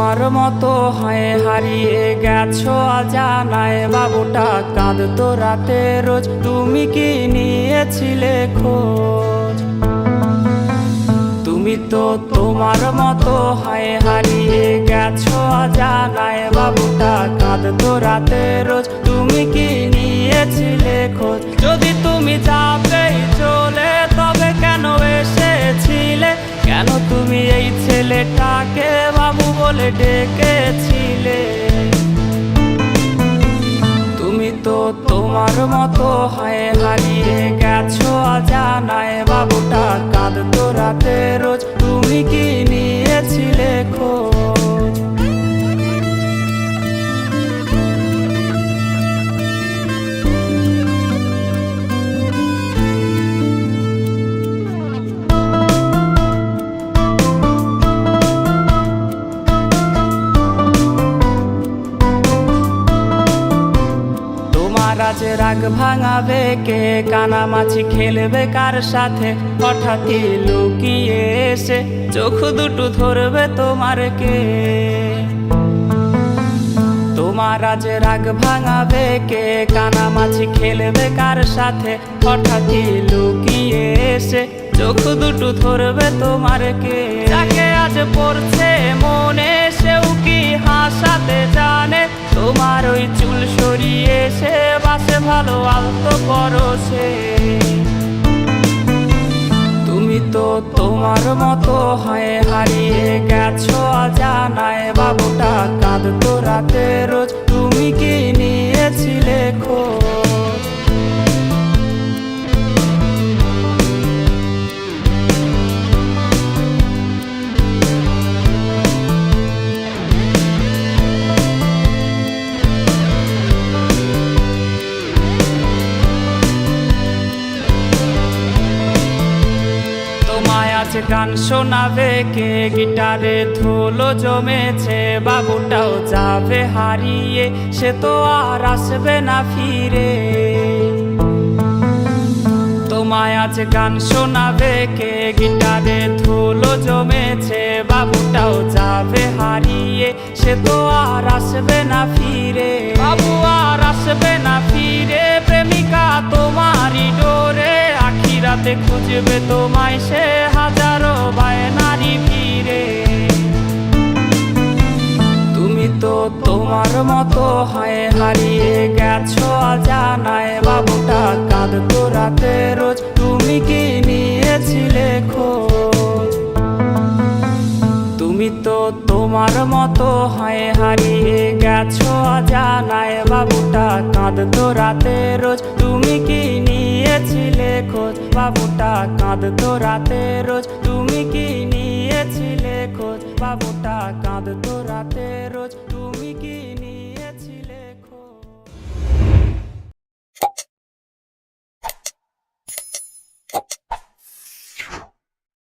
তোমার মতো হয়ে হারিয়ে গেছো অজানায়, বাবুটা কাঁদতো রাতে রোজ, তুমি কি নিয়েছিলে খোঁজ? তুমি তো তোমার মতো হয়ে হারিয়ে গেছো অজানায়, বাবুটা কাঁদতো রাতে রোজ, তুমি কি নিয়েছিলে খোঁজ? যদি তুমি যাবেই চলে তবে কেন এসেছিলে? কেন তুমি এই ছেলেটাকে বাবু বলে ডেকেছিলে? তুমি তো তোমার মতো হয়ে হারিয়ে গেছো অজানায়, বাবুটা কাঁদতো রাতে রোজ, তুমি কি নিয়েছিলে খোঁজ? আজ রাগ ভাঙাবে কে? কানামাছি খেলবে কার সাথে? হঠাৎই লুকিয়ে এসে চোখ দুটো ধরবে তোমার কে? তোমার আজ রাগ ভাঙাবে কে? কানামাছি খেলবে কার সাথে? হঠাৎই লুকিয়ে এসে চোখ দুটো ধরবে তোমার কে? যাকে আজ পড়ছে মনে সেও কি হাসাতে জানে? তোমার ওই চুল সরিয়ে সে বাসে ভালো আলতো পরশে। তুমি তো তোমার মতো হয়ে হারিয়ে গেছো অজানায়, বাবুটা কাঁদতো রাতে রোজ, তুমি কি নিয়েছিলে খোঁজ? আজ গান শোনাবে কে? গিটারে ধুলো জমেছে, বাবুটাও যাবে হারিয়ে, সে তো আর আসবে না ফিরে। তোমায় আজ গান শোনাবে কে? গিটারে ধুলো জমেছে, বাবুটাও যাবে হারিয়ে, সে তো আর আসবে না ফিরে। বাবু আর আসবে না ফিরে, প্রেমিকা তোমারই ডোরে, আখিরাতে খুঁজবে তোমায় সে হাজারো বায়নারি ভিড়ে। তুমি তো তোমার মতো হয়ে হারিয়ে গেছো অজানায়, বাবুটা কাঁদতো রাতে রোজ, তুমি কি নিয়েছিলে খোঁজ? তুমি তো তোমার মতো হয়ে হারিয়ে গেছো অজানায়, বাবুটা কাঁদতো রাতে রোজ, তুমি কি নিয়েছিলে খোঁজ? বাবুটা কাঁদতো রাতে রোজ, তুমি কি নিয়েছিলে খোঁজ? বাবুটা কাঁদতো রাতে